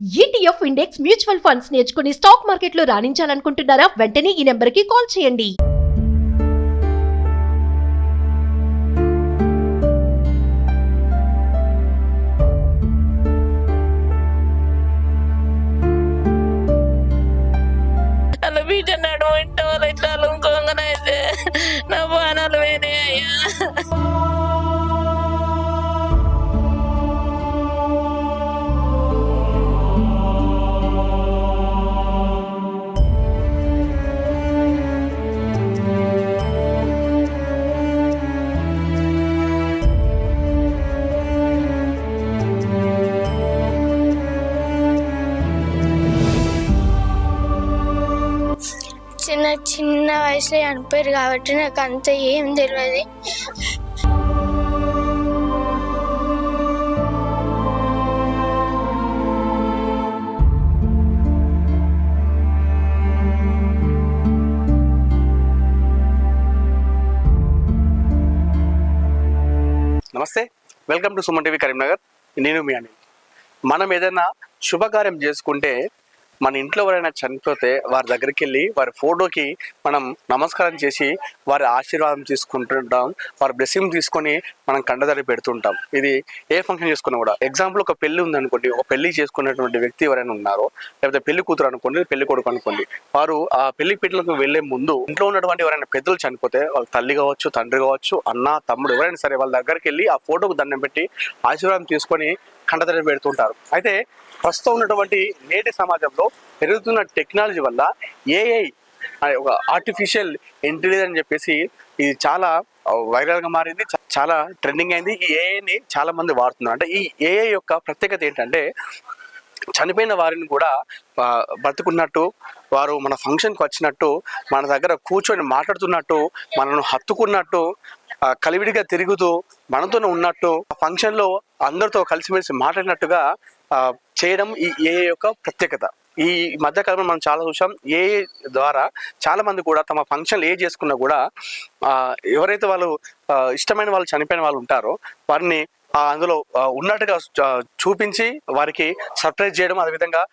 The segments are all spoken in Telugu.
ETF ఇండెక్స్ మ్యూచువల్ ఫండ్స్ నేర్చుకుని స్టాక్ మార్కెట్లో రాణించాలనుకుంటున్నారా? వెంటనే ఈ నెంబర్కి కాల్ చేయండి. అలా బీటన్నాడు ఇంటి వాళ్ళు ఇట్లా ఇంకోగానైతే నా బాణాలు వేనే అయ్యా. చిన్న వయసులో చనిపోయారు కాబట్టి నాకు అంత ఏం తెలియదు. నమస్తే, welcome to Suman TV Karimnagar. నేను మీ అనిల్. మనం ఏదైనా శుభకార్యం చేసుకుంటే మన ఇంట్లో ఎవరైనా చనిపోతే వారి దగ్గరికి వెళ్ళి వారి ఫోటోకి మనం నమస్కారం చేసి వారి ఆశీర్వాదం తీసుకుంటుంటాం. వారి బ్లెస్సింగ్ తీసుకొని మనం కండదరి పెడుతుంటాం. ఇది ఏ ఫంక్షన్ చేసుకున్నా కూడా. ఎగ్జాంపుల్, ఒక పెళ్లి ఉందనుకోండి, ఒక పెళ్లి చేసుకున్నటువంటి వ్యక్తి ఎవరైనా ఉన్నారో, లేకపోతే పెళ్లి కూతురు అనుకోండి, పెళ్లి కొడుకు అనుకోండి, వారు ఆ పెళ్లి పీటలకు వెళ్లే ముందు ఇంట్లో ఉన్నటువంటి ఎవరైనా పెద్దలు చనిపోతే, వాళ్ళ తల్లి కావచ్చు, తండ్రి కావచ్చు, అన్న, తమ్ముడు ఎవరైనా సరే వాళ్ళ దగ్గరికి వెళ్ళి ఆ ఫోటోకు దండం పెట్టి ఆశీర్వాదం తీసుకొని కండదరి పెడుతుంటారు. అయితే ప్రస్తుతం ఉన్నటువంటి నేటి సమాజంలో పెరుగుతున్న టెక్నాలజీ వల్ల ఏఐ ఒక ఆర్టిఫిషియల్ ఇంటెలిజెన్స్ అని చెప్పేసి ఇది చాలా వైరల్గా మారింది, చాలా ట్రెండింగ్ అయింది. ఈ ఏఐని చాలా మంది వాడుతున్నారు. అంటే ఈ ఏఐ యొక్క ప్రత్యేకత ఏంటంటే, చనిపోయిన వారిని కూడా బతుకున్నట్టు, వారు మన ఫంక్షన్కి వచ్చినట్టు, మన దగ్గర కూర్చొని మాట్లాడుతున్నట్టు, మనను హత్తుకున్నట్టు, కలివిడిగా తిరుగుతూ మనతోనే ఉన్నట్టు, ఆ ఫంక్షన్లో అందరితో కలిసిమెలిసి మాట్లాడినట్టుగా చేయడం ఈ ఏఐ యొక్క ప్రత్యేకత. ఈ మధ్యకాలంలో మనం చాలా చూసాం. ఏఐ ద్వారా చాలా మంది కూడా తమ ఫంక్షన్లు ఏ చేసుకున్నా కూడా ఎవరైతే వాళ్ళు ఇష్టమైన వాళ్ళు చనిపోయిన వాళ్ళు ఉంటారో వారిని అందులో ఉన్నట్టుగా చూపించి వారికి సర్ప్రైజ్ చేయడం, అదేవిధంగా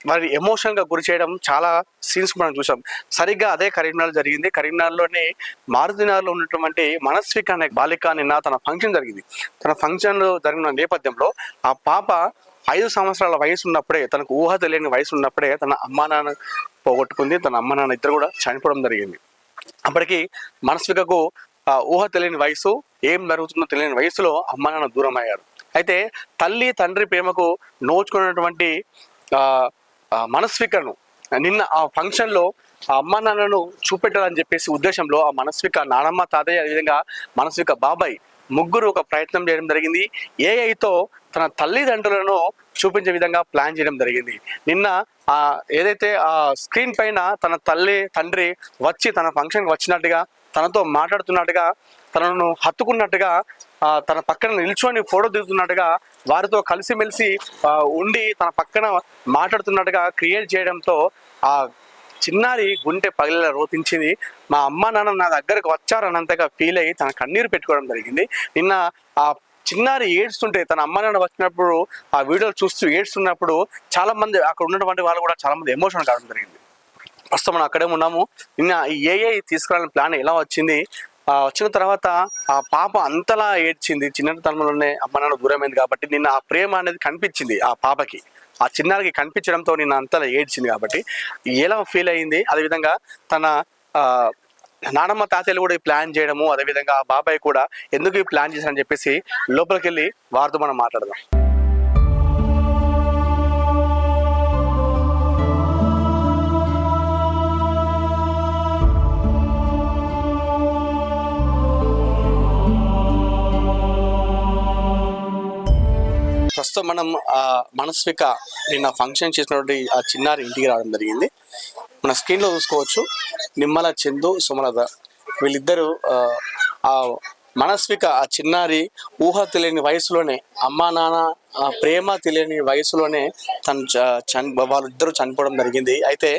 వారి ఎమోషనల్గా గురి చేయడం చాలా సీన్స్ మనం చూసాం. సరిగ్గా అదే కరీంనగర్ జరిగింది. కరీంనగర్లోని మారుతినగర్లో ఉన్నటువంటి మనస్విక అనే బాలిక నిన్న తన ఫంక్షన్ జరిగింది. తన ఫంక్షన్ జరిగిన నేపథ్యంలో ఆ పాప 5 సంవత్సరాల వయసు ఉన్నప్పుడే, తనకు ఊహ తెలియని వయసు ఉన్నప్పుడే తన అమ్మా నాన్న పోగొట్టుకుంది. తన అమ్మ నాన్న ఇద్దరు కూడా చనిపోవడం జరిగింది. అప్పటికి మనస్వికకు ఊహ తెలియని వయసు, ఏం జరుగుతుందో తెలియని వయసులో అమ్మా నాన్న దూరం అయ్యారు. అయితే తల్లి తండ్రి ప్రేమకు నోచుకున్నటువంటి మనస్వికను నిన్న ఆ ఫంక్షన్లో ఆ అమ్మా నాన్నను చూపెట్టాలని చెప్పేసి ఉద్దేశంలో ఆ మనస్విక నానమ్మ, తాతయ్య, అదేవిధంగా మనస్విక బాబాయ్ ముగ్గురు ఒక ప్రయత్నం చేయడం జరిగింది. ఏఐతో తన తల్లిదండ్రులను చూపించే విధంగా ప్లాన్ చేయడం జరిగింది. నిన్న ఏదైతే ఆ స్క్రీన్ పైన తన తల్లి తండ్రి వచ్చి తన ఫంక్షన్కి వచ్చినట్టుగా, తనతో మాట్లాడుతున్నట్టుగా, తనను హత్తుకున్నట్టుగా, తన పక్కన నిల్చొని ఫోటో దిగుతున్నట్టుగా, వారితో కలిసిమెలిసి ఉండి తన పక్కన మాట్లాడుతున్నట్టుగా క్రియేట్ చేయడంతో ఆ చిన్నారి గుండె పగిలేలా రోపించింది. మా అమ్మ నాన్న నా దగ్గరకు వచ్చారన్నంతగా ఫీల్ అయ్యి తన కన్నీరు పెట్టుకోవడం జరిగింది. నిన్న ఆ చిన్నారి ఏడ్స్తుంటే, తన అమ్మ నాన్న వచ్చినప్పుడు ఆ వీడియోలు చూస్తూ ఏడ్స్తున్నప్పుడు చాలా మంది అక్కడ ఉన్నటువంటి వాళ్ళు కూడా చాలా మంది ఎమోషన్ కావడం జరిగింది. ప్రస్తుతం మనం అక్కడే ఉన్నాము. నిన్న ఈ ఏఐ తీసుకురావాలని ప్లాన్ ఎలా వచ్చింది, వచ్చిన తర్వాత ఆ పాప అంతలా ఏడ్చింది. చిన్నతనంలోనే అమ్మ నాన్న దూరమైంది కాబట్టి నిన్న ఆ ప్రేమ అనేది కనిపించింది ఆ పాపకి. ఆ చిన్నారికి కనిపించడంతో నిన్న అంతలా ఏడ్చింది కాబట్టి ఎలా ఫీల్ అయ్యింది, అదేవిధంగా తన నానమ్మ తాతయ్యలు కూడా ఈ ప్లాన్ చేయడము, అదేవిధంగా ఆ బాబాయ్ కూడా ఎందుకు ఈ ప్లాన్ చేశారని చెప్పేసి లోపలికి వెళ్ళి వారితో మనం మాట్లాడదాం. ప్రస్తుతం మనం మనస్విక నిన్న ఫంక్షన్ చేసినటువంటి ఆ చిన్నారి ఇంటికి రావడం జరిగింది. మన స్క్రీన్లో చూసుకోవచ్చు, నిమ్మల చందు, సుమలత వీళ్ళిద్దరూ ఆ మనస్విక ఆ చిన్నారి ఊహ తెలియని వయసులోనే, అమ్మా నాన్న ప్రేమ తెలియని వయసులోనే వాళ్ళిద్దరూ చనిపోవడం జరిగింది. అయితే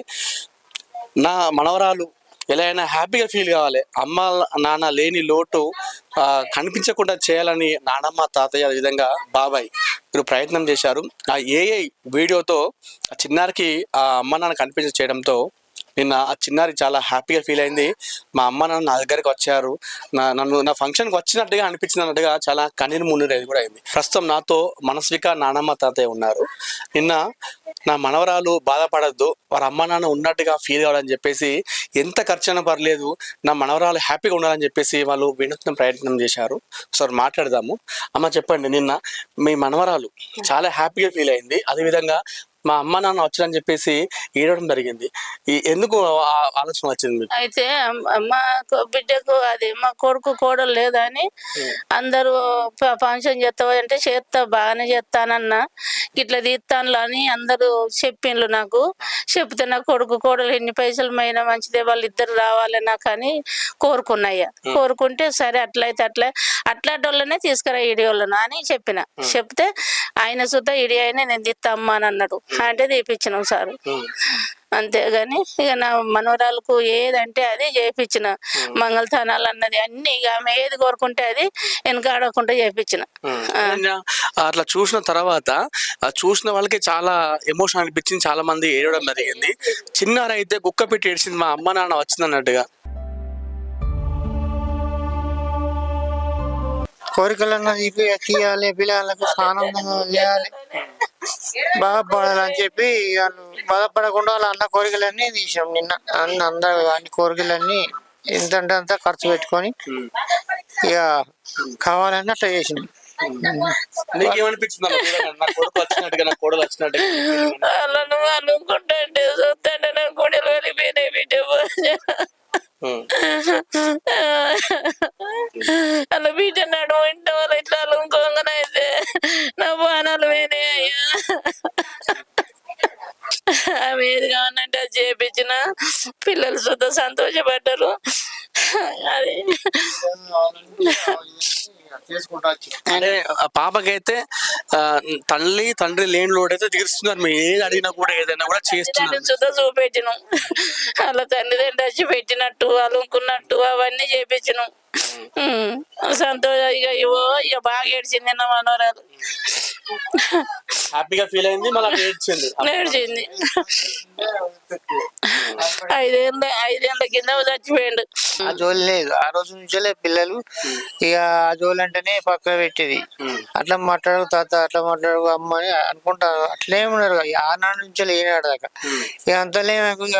నా మనవరాలు ఎలా అయినా హ్యాపీగా ఫీల్ కావాలి, అమ్మ నాన్న లేని లోటు కనిపించకుండా చేయాలని నానమ్మ తాతయ్య అదేవిధంగా బాబాయ్ మీరు ప్రయత్నం చేశారు. ఆ ఏఐ వీడియోతో ఆ చిన్నారికి ఆ అమ్మ నాన్న కనిపించ చేయడంతో నిన్న ఆ చిన్నారి చాలా హ్యాపీగా ఫీల్ అయింది. మా అమ్మ నాన్న నా దగ్గరికి వచ్చారు, నా ఫంక్షన్కి వచ్చినట్టుగా అనిపించింది అన్నట్టుగా చాలా కన్నీరు మున్నీరు కూడా అయింది. ప్రస్తుతం నాతో మనస్విక నానమ్మ తాతయ్య ఉన్నారు. నిన్న నా మనవరాలు బాధపడద్దు, వారి అమ్మ నాన్న ఉన్నట్టుగా ఫీల్ కావాలని చెప్పేసి ఎంత ఖర్చైనా పర్లేదు నా మనవరాలు హ్యాపీగా ఉండాలని చెప్పేసి వాళ్ళు వినూత్న ప్రయత్నం చేశారు. సో మాట్లాడదాము. అమ్మ చెప్పండి, నిన్న మీ మనవరాలు చాలా హ్యాపీగా ఫీల్ అయింది, అదేవిధంగా మా అమ్మ నాన్న వచ్చారని చెప్పేసి ఏడవడం జరిగింది. ఎందుకు ఆలోచన వచ్చింది మీకు? అయితే మా బిడ్డకు అది మా కొడుకు కోడలు లేదని అందరూ ఫంక్షన్ చేస్తావు అంటే చేస్తా బాగానే చేస్తానన్నా, ఇట్లా తీస్తాను అని అందరూ చెప్పిండ్రు. నాకు చెప్తే నా కొడుకు కోడలు ఎన్ని పైసలు మైనా మంచిదే, వాళ్ళు ఇద్దరు రావాలి నాకు అని కోరుకున్నాయ్యా. కోరుకుంటే సరే అట్లయితే అట్లాంటి తీసుకురా ఇడి వాళ్ళను అని చెప్పిన. చెప్తే ఆయన సుద్ధా ఇడి అయినా నేను తీస్తా అమ్మా అని అన్నాడు. అంటే తీపిచ్చినాం సార్. అంతేగాని ఇక నా మనవరాలకు ఏదంటే అది చేయించిన, మంగళస్థానాలు అన్నది అన్ని ఇక ఆమె ఏది కోరుకుంటే అది వెనకాడకుండా చేయించిన. అట్లా చూసిన తర్వాత చూసిన వాళ్ళకి చాలా ఎమోషన్ అనిపించింది, చాలా మంది ఏడవడం జరిగింది. చిన్నారైతే కుక్క పెట్టి ఏడ్చింది, మా అమ్మ నాన్న వచ్చింది అన్నట్టుగా. కోరికలన్నా తీయాలి, పిల్లలకు ఆనందంగా చేయాలి, బాధపడాలని చెప్పి వాళ్ళు బాధపడకుండా వాళ్ళ అన్న కోరికలన్నీ తీసాం. నిన్న అందరూ అన్ని కోరికలన్నీ ఎంతంటే అంత ఖర్చు పెట్టుకొని ఇక కావాలని అట్లా చేసినాం. నీకేమనిపించింది? నా కొడుకు వచ్చినట్టుగా, నా కోడలు వచ్చినట్టుగా వాళ్ళను అనుకుంటే చూస్తుంటే నా కొడలు వెళ్ళిపోయినాయి బిడ్డ. అలా బిడ్డ నడుము ఇంటి వాళ్ళు ఇట్లా అలుకోగానైతే నా బాణాలు పోయినాయి అయ్యా. ఆమె ఏది కావాలంటే అది చేయించిన, పిల్లలు సుద్ధ సంతోషపడ్డారు. అది అంటే ఆ పాపకైతే తండ్రి లేని లోడ్ అయితే తీరుస్తున్నారు. మీరు ఏది అడిగినా కూడా ఏదైనా కూడా చేస్తున్నారు. సుద్ధ చూపెట్టినాం, అలా తండ్రి వచ్చి పెట్టినట్టు అలుకున్నట్టు అవన్నీ చేపించినాం. సంతోషం ఇక ఇక బాగా ఏడ్చింది నా మనోరాలు. హ్యాపీగా ఫీల్ అయింది, మళ్ళీ ఏడ్చింది. ఐదేళ్ళ కింద చచ్చిపోయిండు. ఆ జోలు లేదు, ఆ రోజు నుంచే పిల్లలు ఇక ఆ జోలు అంటేనే పక్కన పెట్టేది. అట్లా మాట్లాడు తాత, అట్లా మాట్లాడు అమ్మ అని అనుకుంటారు. అట్లే ఉన్నారు ఆనాడు నుంచి ఈనాడు దాకా. ఇక అంతలే నాకు ఇక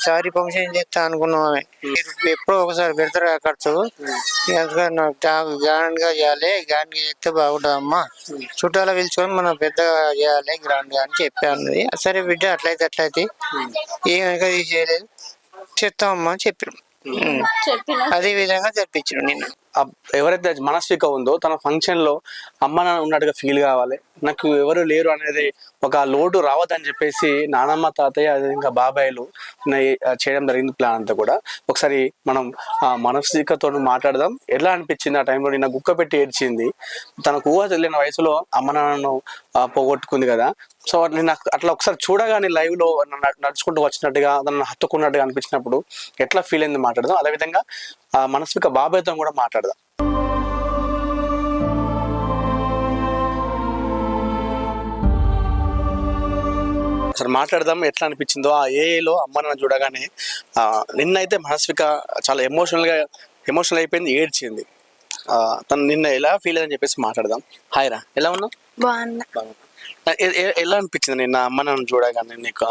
సారీ ఫంక్షన్ చేస్తా అనుకున్నాం. ఆమె ఎప్పుడో ఒకసారి పెడతారు ఖర్చు, నాకు గ్రాండ్ గా చేయాలి, గ్రాండ్ గా చేస్తే బాగుంటుందమ్మా, చుట్టాలు పిలుచుకొని మనం పెద్దగా చేయాలి గ్రాండ్ గా అని చెప్పాను. సరే బిడ్డ అట్లయితే ఏమనక తీసేయలేదు, చెప్తామమ్మా అని చెప్పారు. అదే విధంగా జరిపించారు. నిన్న ఎవరైతే మనస్విక ఉందో తన ఫంక్షన్ లో అమ్మ నాన్న ఉన్నట్టుగా ఫీల్ కావాలి, నాకు ఎవరు లేరు అనేది ఒక లోటు రావద్దని చెప్పేసి నానమ్మ తాతయ్య అదేవిధంగా బాబాయ్లు చేయడం జరిగింది ప్లాన్ అంతా కూడా. ఒకసారి మనం మనస్వికతో మాట్లాడదాం. ఎలా అనిపించింది ఆ టైంలో? నిన్న గుక్క పెట్టి ఏడ్చింది, తనకు ఊహ తెలియని వయసులో అమ్మ నాన్నను పోగొట్టుకుంది కదా. సో నేను అట్లా ఒకసారి చూడగానే లైవ్ లో నడుచుకుంటూ వచ్చినట్టుగా నన్ను హత్తుకున్నట్టుగా అనిపించినప్పుడు ఎట్లా ఫీల్ అయింది మాట్లాడదాం. అదేవిధంగా మనస్విక బాబాయ్తో కూడా మాట్లాడదాం. అసలు మాట్లాడదాం ఎట్లా అనిపించిందో ఆ ఏఏలో అమ్మ నాన్న చూడగానే. నిన్నైతే మనస్విక చాలా ఎమోషనల్ అయిపోయింది, ఏడ్చింది. తను నిన్న ఎలా ఫీల్ అని చెప్పేసి మాట్లాడదాం. హాయ్ రా, ఎలా ఉన్నావు? బాగున్నా. ఎలా అనిపించింది నిన్న అమ్మ నాన్న చూడగానే నీకు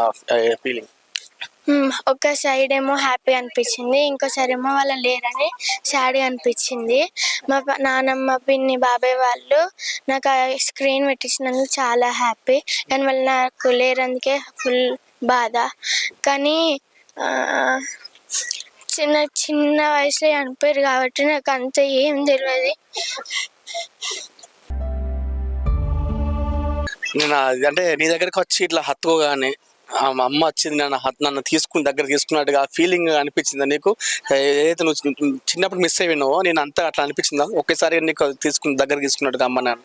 ఫీలింగ్? ఒక సైడ్ ఏమో హ్యాపీ అనిపించింది, ఇంకో సైడ్ ఏమో వాళ్ళు లేరని సాడ్ అనిపించింది. మా నానమ్మ పిన్ని బాబాయ్ వాళ్ళు నాకు ఆ స్క్రీన్ పెట్టించినందుకు చాలా హ్యాపీ, కానీ వాళ్ళు నాకు లేరందుకే ఫుల్ బాధ. కానీ చిన్న వయసులో చనిపోయారు కాబట్టి నాకు అంత ఏం తెలియదు. నేను అంటే నీ దగ్గరికి వచ్చి ఇట్లా హత్తుకోగానే అమ్మ వచ్చింది నన్ను దగ్గర తీసుకున్నట్టుగా ఫీలింగ్ అనిపించిందా నీకు? ఏదైతే నువ్వు చిన్నప్పుడు మిస్ అయినావో నేను అంతా అట్లా అనిపించిందా? ఒకేసారి నీకు దగ్గర తీసుకున్నట్టుగా అమ్మ నాన్న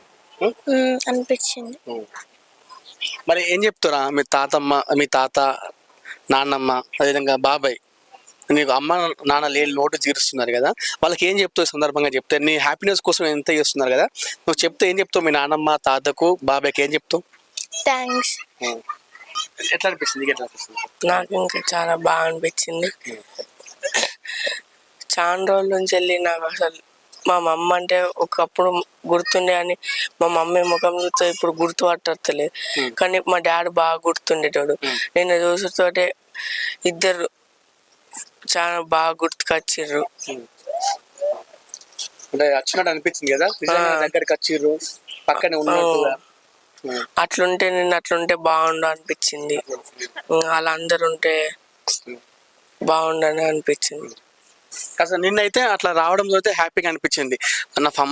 అనిపించింది. మరి ఏం చెప్తారా మీ తాత నాన్నమ్మ అదేవిధంగా బాబాయ్ నీకు అమ్మ నాన్న లేని లోటు తీరుస్తున్నారు కదా, వాళ్ళకి ఏం చెప్తావు ఈ సందర్భంగా? చెప్తే నీ హ్యాపీనెస్ కోసం ఎంత చేస్తున్నారు కదా, నువ్వు చెప్తే ఏం చెప్తావు మీ నాన్నమ్మ తాతకు బాబాయ్కి ఏం చెప్తావు? థ్యాంక్స్. ఎట్లా అనిపిస్తుంది, నీకు ఎట్లా అనిపిస్తుంది? నాకు ఇంకా చాలా బాగా అనిపించింది. చాలా రోజుల నుంచి వెళ్ళి నాకు అసలు మా మమ్మ అంటే ఒకప్పుడు గుర్తుండే అని మా మమ్మీ ముఖం చూస్తే ఇప్పుడు గుర్తుపట్టలేదు, కానీ మా డాడీ బాగా గుర్తుండేటోడు. నేను చూసుతోటే ఇద్దరు చాలా బాగా గుర్తుకొచ్చిర్రు. అంటే వచ్చినట్టు అనిపించింది కదా, నిజంగా దగ్గరికి వచ్చిర్రు, పక్కనే ఉన్నట్టుగా. అట్లుంటే బాగుండు అనిపించింది. అలా అందరు ఉంటే బాగుండని అనిపించింది. అసలు నిన్నైతే అట్లా రావడంతో అయితే హ్యాపీగా అనిపించింది,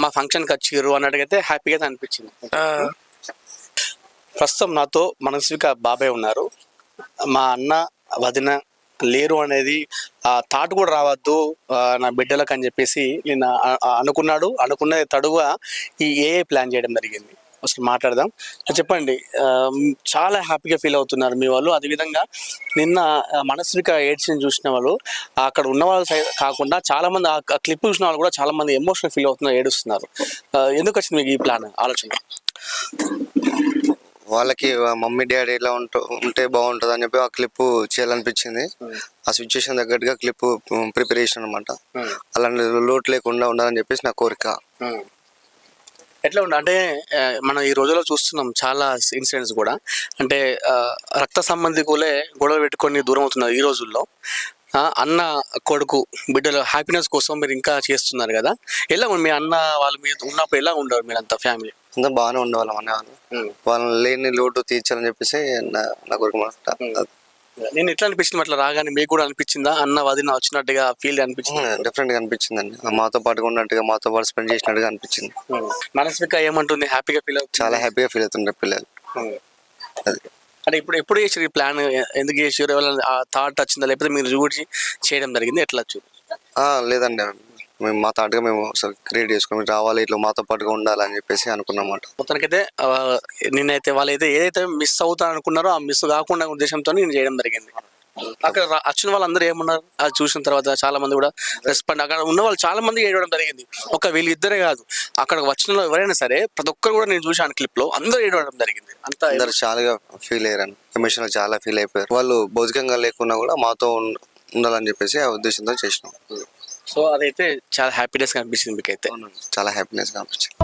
మా ఫంక్షన్కి వచ్చిర్రు అన్నట్టుగా అయితే హ్యాపీగా అయితే అనిపించింది. ప్రస్తుతం నాతో మనస్విక బాబాయ్ ఉన్నారు. మా అన్న వదిన లేరు అనేది ఆ థాట్ కూడా రావద్దు నా బిడ్డలకు అని చెప్పేసి నేను అనుకున్నది తడుగా ఈ ఏఏ ప్లాన్ చేయడం జరిగింది. అసలు మాట్లాడదాం. చెప్పండి, చాలా హ్యాపీగా ఫీల్ అవుతున్నారు మీ వాళ్ళు. అదేవిధంగా నిన్న మనస్విక ఏడ్స్ని చూసిన వాళ్ళు, అక్కడ ఉన్న వాళ్ళు కాకుండా చాలా మంది ఆ క్లిప్ చూసిన వాళ్ళు కూడా చాలా మంది ఎమోషనల్ ఫీల్ అవుతున్నారు, ఏడుస్తున్నారు. ఎందుకు వచ్చింది మీకు ఈ ప్లాన్, ఆలోచన? వాళ్ళకి మమ్మీ డాడీ ఇలా ఉంటే బాగుంటుంది అని చెప్పి ఆ క్లిప్ చేయాలనిపించింది. ఆ సిచ్యువేషన్ తగ్గట్టుగా క్లిప్ ప్రిపరేషన్ అనమాట. అలాంటి లోటు లేకుండా ఉండాలని చెప్పేసి నా కోరిక. ఎట్లా ఉండ అంటే మనం ఈ రోజుల్లో చూస్తున్నాం చాలా ఇన్సిడెంట్స్ కూడా, అంటే రక్త సంబంధికులే గొడవ పెట్టుకొని దూరం అవుతున్నారు ఈ రోజుల్లో. అన్న కొడుకు బిడ్డల హ్యాపీనెస్ కోసం మీరు ఇంకా చేస్తున్నారు కదా, ఎలా మీ అన్న వాళ్ళు మీరు ఉన్నప్పుడు ఎలా ఉండరు మీరంతా ఫ్యామిలీ? అంతా బాగానే ఉండేవాళ్ళం అనేవాళ్ళు. వాళ్ళని లేని లోటు తీర్చాలని చెప్పేసి నా కోరిక అనమాట. నేను ఎట్లా అనిపించింది అట్లా రాగానే? మీకు కూడా అనిపించిందా అన్న వదిన వచ్చినట్టుగా ఫీల్ అనిపించింది? డిఫరెంట్ గా అనిపించిందండి. మాతో పాటుగా ఉన్నట్టుగా, మాతో పాటు స్పెండ్ చేసినట్టుగా అనిపించింది. మనస్విక ఏమంటుంది? హ్యాపీగా ఫీల్ అవుతుంది, చాలా హ్యాపీగా ఫీల్ అవుతుండే పిల్లలు. అది అంటే ఎప్పుడు చేసారు ఈ ప్లాన్? ఎందుకు చేసారు? ఆ థాట్ వచ్చిందా లేకపోతే మీరు చూసి చేయడం జరిగింది? ఎట్లా వచ్చు? లేదండి, మేము మా థాట్గా మేము అసలు క్రియేట్ చేసుకుని రావాలి, ఇట్లా మాతో పాటుగా ఉండాలని చెప్పేసి అనుకున్నమాట. మొత్తానికైతే నేనైతే వాళ్ళైతే ఏదైతే మిస్ అవుతాను అనుకున్నారో ఆ మిస్ కాకుండా ఉద్దేశంతో నేను చేయడం జరిగింది. అక్కడ వచ్చిన వాళ్ళందరూ ఏమన్నారు అది చూసిన తర్వాత? చాలా మంది కూడా రెస్పాండ్, అక్కడ ఉన్న వాళ్ళు చాలా మంది ఏడవడం జరిగింది. ఒక వీళ్ళిద్దరే కాదు, అక్కడ వచ్చిన వాళ్ళు ఎవరైనా సరే ప్రతి ఒక్కరు కూడా నేను చూసాను క్లిప్ లో, అందరూ ఏడవడం జరిగింది. అంతా అందరు చాలా ఫీల్ అయ్యారు, ఎమోషనల్ చాలా ఫీల్ అయిపోయారు. వాళ్ళు భౌతికంగా లేకున్నా కూడా మాతో ఉండాలని చెప్పేసి ఆ ఉద్దేశంతో చేసినాం. సో అదైతే చాలా హ్యాపీనెస్ అనిపించింది మీకైతే? చాలా హ్యాపీనెస్ అనిపించింది.